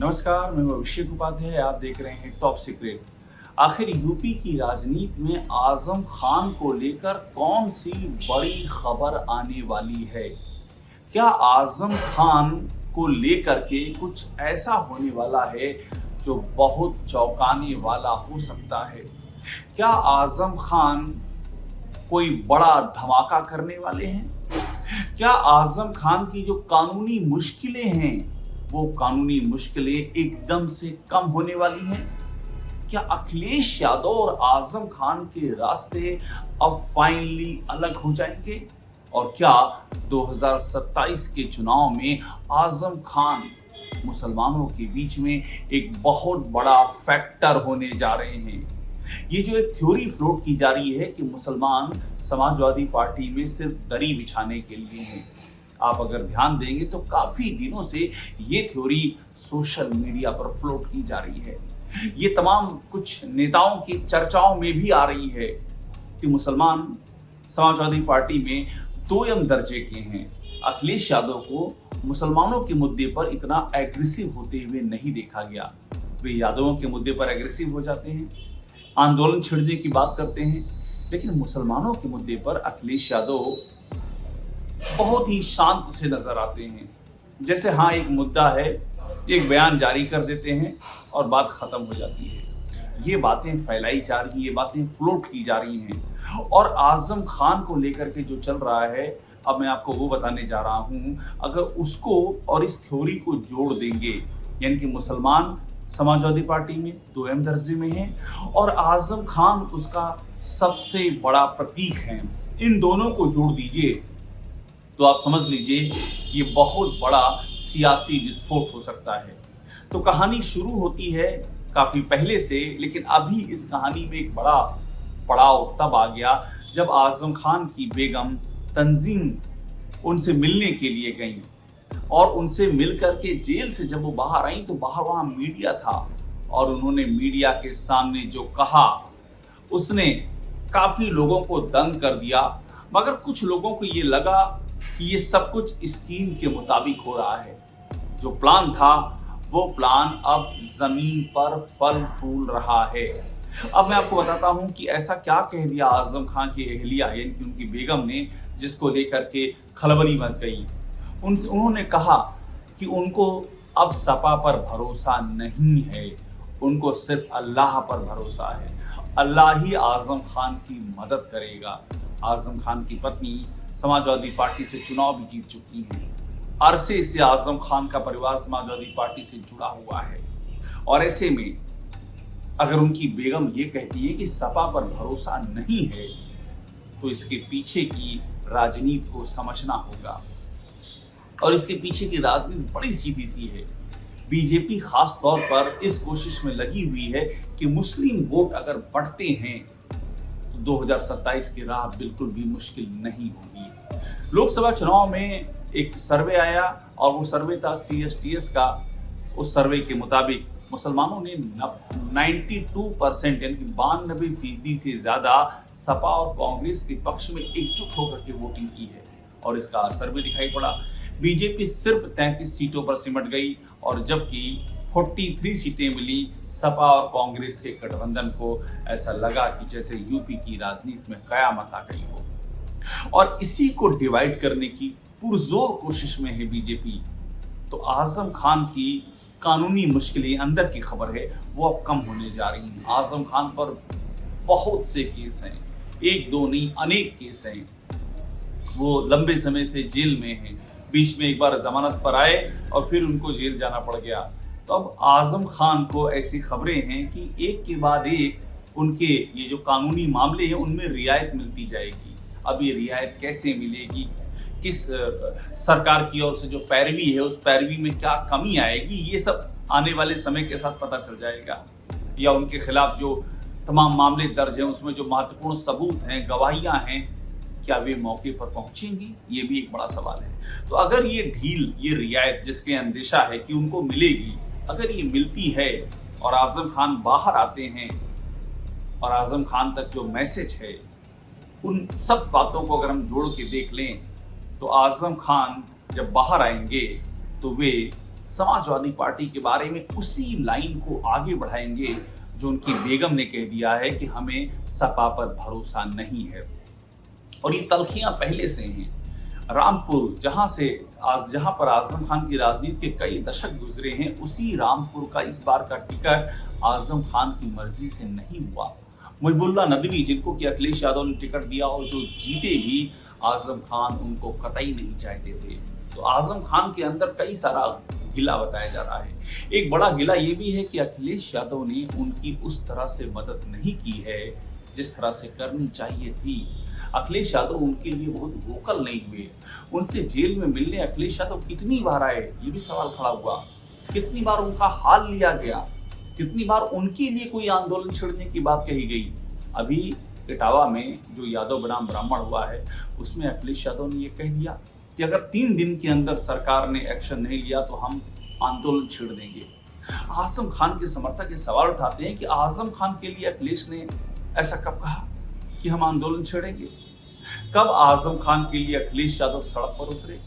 नमस्कार, मैं अभिषेक उपाध्याय। आप देख रहे हैं टॉप सीक्रेट। आखिर यूपी की राजनीति में आजम खान को लेकर कौन सी बड़ी खबर आने वाली है? क्या आजम खान को लेकर के कुछ ऐसा होने वाला है जो बहुत चौंकाने वाला हो सकता है? क्या आजम खान कोई बड़ा धमाका करने वाले हैं? क्या आजम खान की जो कानूनी मुश्किलें हैं वो कानूनी मुश्किलें एकदम से कम होने वाली हैं? क्या अखिलेश यादव और आजम खान के रास्ते अब फाइनली अलग हो जाएंगे? और क्या 2027 के चुनाव में आजम खान मुसलमानों के बीच में एक बहुत बड़ा फैक्टर होने जा रहे हैं? ये जो एक थ्योरी फ्लोट की जा रही है कि मुसलमान समाजवादी पार्टी में सिर्फ दरी बिछाने के लिए हैं। आप अगर ध्यान देंगे तो काफी दिनों से ये थ्योरी सोशल मीडिया पर फ्लोट की जा रही है। ये तमाम कुछ नेताओं की चर्चाओं में भी आ रही है कि मुसलमान समाजवादी पार्टी में दोयम दर्जे के हैं। अखिलेश यादव को मुसलमानों के मुद्दे पर इतना एग्रेसिव होते हुए नहीं देखा गया। वे यादवों के मुद्दे पर एग्रेसिव हो जाते हैं, आंदोलन छिड़ने की बात करते हैं, लेकिन मुसलमानों के मुद्दे पर अखिलेश यादव बहुत ही शांत से नजर आते हैं। जैसे हाँ एक मुद्दा है, एक बयान जारी कर देते हैं और बात खत्म हो जाती है। ये बातें फैलाई जा रही, ये बातें फ्लोट की जा रही हैं। और आजम खान को लेकर के जो चल रहा है, अब मैं आपको वो बताने जा रहा हूँ। अगर उसको और इस थ्योरी को जोड़ देंगे, यानी कि मुसलमान समाजवादी पार्टी में दोयम दर्जे में हैं और आजम खान उसका सबसे बड़ा प्रतीक है, इन दोनों को जोड़ दीजिए तो आप समझ लीजिए ये बहुत बड़ा सियासी विस्फोट हो सकता है। तो कहानी शुरू होती है काफी पहले से, लेकिन अभी इस कहानी में एक बड़ा पड़ाव तब आ गया जब आजम खान की बेगम तंजीम उनसे मिलने के लिए गई और उनसे मिलकर के जेल से जब वो बाहर आई तो बाहर वहां मीडिया था और उन्होंने मीडिया के सामने जो कहा उसने काफी लोगों को दंग कर दिया। मगर कुछ लोगों को ये लगा कि ये सब कुछ स्कीम के मुताबिक हो रहा है। जो प्लान था वो प्लान अब जमीन पर फल फूल रहा है। अब मैं आपको बताता हूं कि ऐसा क्या कह दिया आजम खान की अहलिया, यानी कि उनकी बेगम ने, जिसको लेकर के खलबली मच गई। उन्होंने कहा कि उनको अब सपा पर भरोसा नहीं है, उनको सिर्फ अल्लाह पर भरोसा है। अल्लाह ही आजम खान की मदद करेगा। आजम खान की पत्नी समाजवादी पार्टी से चुनाव भी जीत चुकी हैं। अरसे से आजम खान का परिवार समाजवादी पार्टी से जुड़ा हुआ है और ऐसे में अगर उनकी बेगम ये कहती है कि सपा पर भरोसा नहीं है तो इसके पीछे की राजनीति को समझना होगा। और इसके पीछे की राजनीति बड़ी सीधी सी है। बीजेपी खास तौर पर इस कोशिश में लगी हुई है कि मुस्लिम वोट अगर बढ़ते हैं तो 2027 की राह बिल्कुल भी मुश्किल नहीं होगी। लोकसभा चुनाव में एक सर्वे आया और वो सर्वे था CSTS का। उस सर्वे के मुताबिक मुसलमानों ने 92% यानी कि 92% से ज्यादा सपा और कांग्रेस के पक्ष में एकजुट होकर के वोटिंग की है और इसका असर भी दिखाई पड़ा। बीजेपी सिर्फ 33 सीटों पर सिमट गई और जबकि 43 सीटें मिली सपा और कांग्रेस के गठबंधन को। ऐसा लगा कि जैसे यूपी की राजनीति में कयामत आ गई हो। और इसी को डिवाइड करने की पुरजोर कोशिश में है बीजेपी। तो आजम खान की कानूनी मुश्किलें, अंदर की खबर है, वो अब कम होने जा रही हैं। आजम खान पर बहुत से केस हैं, एक दो नहीं अनेक केस हैं। वो लंबे समय से जेल में हैं, बीच में एक बार जमानत पर आए और फिर उनको जेल जाना पड़ गया। तो अब आजम खान को ऐसी खबरें हैं कि एक के बाद एक उनके ये जो कानूनी मामले हैं उनमें रियायत मिलती जाएगी। अब ये रियायत कैसे मिलेगी, किस सरकार की ओर से जो पैरवी है उस पैरवी में क्या कमी आएगी, ये सब आने वाले समय के साथ पता चल जाएगा। या उनके खिलाफ जो तमाम मामले दर्ज हैं उसमें जो महत्वपूर्ण सबूत हैं, गवाहियां हैं, क्या वे मौके पर पहुंचेंगी, ये भी एक बड़ा सवाल है। तो अगर ये ढील, ये रियायत जिसके अंदेशा है कि उनको मिलेगी, अगर ये मिलती है और आजम खान बाहर आते हैं और आजम खान तक जो मैसेज है, उन सब बातों को अगर हम जोड़ के देख लें तो आजम खान जब बाहर आएंगे तो वे समाजवादी पार्टी के बारे में उसी लाइन को आगे बढ़ाएंगे जो उनकी बेगम ने कह दिया है कि हमें सपा पर भरोसा नहीं है। और ये तल्खियां पहले से हैं। रामपुर जहां पर आजम खान की राजनीति के कई दशक गुजरे हैं, उसी रामपुर का इस बार का टिकट आजम खान की मर्जी से नहीं हुआ। मुहिबुल्लाह नदवी, जिनको कि अखिलेश यादव ने टिकट दिया और जो जीते भी, आजम खान उनको कतई नहीं चाहते थे। तो आजम खान के अंदर कई सारा गिला बताया जा रहा है। एक बड़ा गिला ये भी है कि अखिलेश यादव ने उनकी उस तरह से मदद नहीं की है जिस तरह से करनी चाहिए थी। अखिलेश यादव उनके लिए बहुत वोकल नहीं हुए। उनसे जेल में मिलने अखिलेश यादव कितनी बार आए, ये भी सवाल खड़ा हुआ। कितनी बार उनका हाल लिया गया, कितनी बार उनके लिए कोई आंदोलन छेड़ने की बात कही गई। अभी इटावा में जो यादव बनाम ब्राह्मण हुआ है, उसमें अखिलेश यादव ने ये कह दिया कि अगर 3 दिन के अंदर सरकार ने एक्शन नहीं लिया तो हम आंदोलन छेड़ देंगे। आजम खान के समर्थक ये सवाल उठाते हैं कि आजम खान के लिए अखिलेश ने ऐसा कब कहा कि हम आंदोलन छेड़ेंगे? कब आजम खान के लिए अखिलेश यादव सड़क पर उतरे?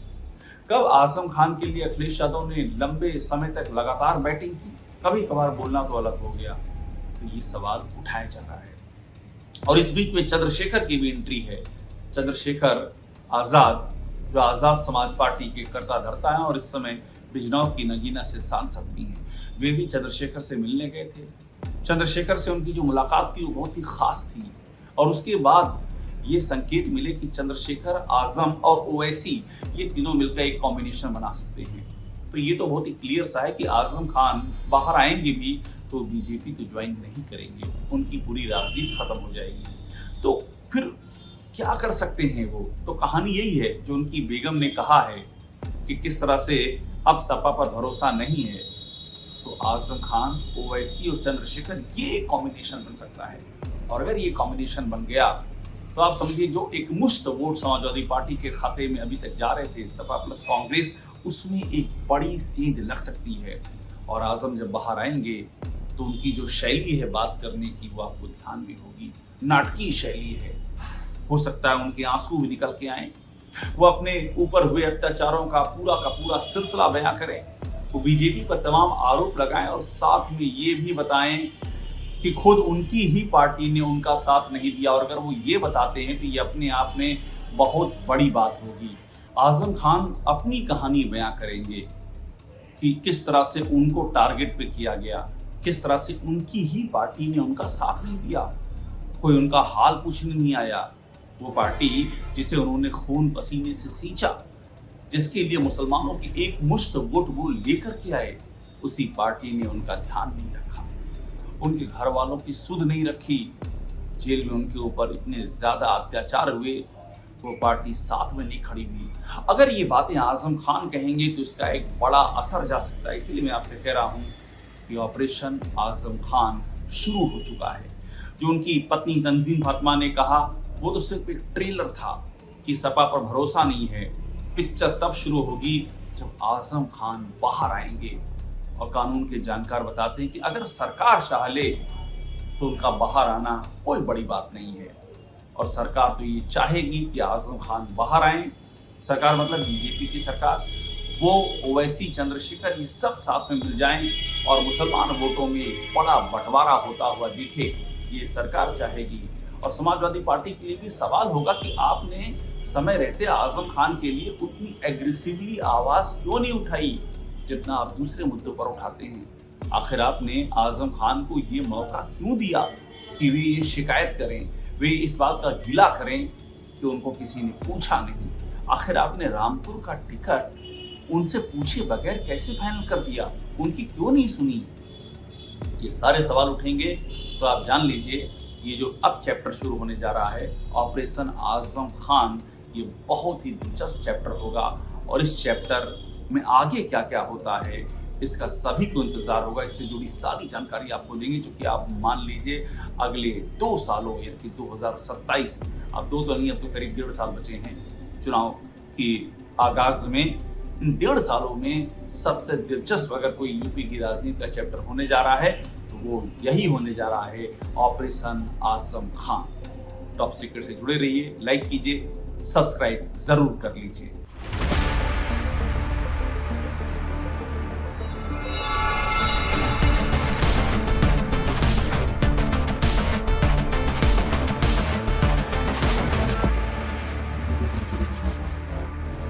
कब आजम खान के लिए अखिलेश यादव ने लंबे समय तक लगातार बैटिंग की? कभी कभार बोलना तो अलग हो गया। तो ये सवाल उठाया जा रहा है। और इस बीच में चंद्रशेखर की भी एंट्री है। चंद्रशेखर आजाद, जो आजाद समाज पार्टी के कर्ता धर्ता हैं और इस समय बिजनौर की नगीना से सांसद भी हैं, वे भी चंद्रशेखर से मिलने गए थे। चंद्रशेखर से उनकी जो मुलाकात थी वो बहुत ही खास थी। और उसके बाद ये संकेत मिले कि चंद्रशेखर, आजम और ओवैसी, ये तीनों मिलकर एक कॉम्बिनेशन बना सकते हैं। तो ये तो बहुत ही क्लियर सा है कि आजम खान बाहर आएंगे भी तो बीजेपी तो ज्वाइन नहीं करेंगे, उनकी पूरी राजनीति खत्म हो जाएगी। तो फिर क्या कर सकते हैं वो? तो कहानी यही है जो उनकी बेगम ने कहा है कि किस तरह से अब सपा पर भरोसा नहीं है। तो आजम खान, ओवैसी और चंद्रशेखर, ये एक कॉम्बिनेशन बन सकता है। और अगर ये कॉम्बिनेशन बन गया तो आप समझिए जो एक मुश्त वोट समाजवादी पार्टी के खाते में अभी तक जा रहे थे, सपा प्लस कांग्रेस, उसमें एक बड़ी सेंध लग सकती है। और आजम जब बाहर आएंगे तो उनकी जो शैली है बात करने की, वो आपको ध्यान में होगी, नाटकीय शैली है। हो सकता है उनके आंसू भी निकल के आए, वो अपने ऊपर हुए अत्याचारों का पूरा सिलसिला बयां करें, वो बीजेपी पर तमाम आरोप लगाएं और साथ में ये भी बताएं कि खुद उनकी ही पार्टी ने उनका साथ नहीं दिया। और अगर वो ये बताते हैं तो ये अपने आप में बहुत बड़ी बात होगी। आजम खान अपनी कहानी बयां करेंगे कि किस तरह से उनको टारगेट पे किया गया, किस तरह से उनकी ही पार्टी ने उनका साथ नहीं दिया, कोई उनका हाल पूछने नहीं आया। वो पार्टी जिसे उन्होंने खून पसीने से सींचा, जिसके लिए मुसलमानों की एक मुश्त वोट वो लेकर के आए, उसी पार्टी ने उनका ध्यान नहीं रखा, उनके घर वालों की सुध नहीं रखी। जेल में उनके ऊपर इतने ज्यादा अत्याचार हुए, वो पार्टी साथ में नहीं खड़ी हुई। अगर ये बातें आजम खान कहेंगे तो इसका एक बड़ा असर जा सकता है। इसीलिए मैं आपसे कह रहा हूं कि ऑपरेशन आजम खान शुरू हो चुका है। जो उनकी पत्नी तंजीम फातिमा ने कहा, वो तो सिर्फ एक ट्रेलर था कि सपा पर भरोसा नहीं है। पिक्चर तब शुरू होगी जब आजम खान बाहर आएंगे। और कानून के जानकार बताते हैं कि अगर सरकार चाह ले तो उनका बाहर आना कोई बड़ी बात नहीं है। और सरकार तो ये चाहेगी कि आजम खान बाहर आए। सरकार मतलब बीजेपी की सरकार, वो ओवैसी, चंद्रशेखर, ये सब साथ में मिल जाएं और मुसलमान वोटों में बड़ा बंटवारा होता हुआ दिखे, ये सरकार चाहेगी। और समाजवादी पार्टी के लिए भी सवाल होगा कि आपने समय रहते आजम खान के लिए उतनी एग्रेसिवली आवाज क्यों नहीं उठाई जितना आप दूसरे मुद्दों पर उठाते हैं। आखिर आपने आजम खान को ये मौका क्यों दिया कि वे ये शिकायत करें, वे इस बात का गिला करें कि उनको किसी ने पूछा नहीं। आखिर आपने रामपुर का टिकट उनसे पूछे बगैर कैसे फाइनल कर दिया, उनकी क्यों नहीं सुनी? ये सारे सवाल उठेंगे। तो आप जान लीजिए ये जो अब चैप्टर शुरू होने जा रहा है, ऑपरेशन आजम खान, ये बहुत ही दिलचस्प चैप्टर होगा। और इस चैप्टर में आगे क्या क्या होता है इसका सभी को इंतजार होगा। इससे जुड़ी सारी जानकारी आपको देंगे, जो कि आप मान लीजिए अगले 2 सालों यानी कि 2027, अब 2 तो नहीं, अब तो करीब 1.5 साल बचे हैं चुनाव की आगाज में। इन 1.5 सालों में सबसे दिलचस्प अगर कोई यूपी की राजनीति का चैप्टर होने जा रहा है तो वो यही होने जा रहा है, operation Azam Khan. Top secret से जुड़े रहिए, लाइक कीजिए, सब्सक्राइब जरूर कर लीजिए।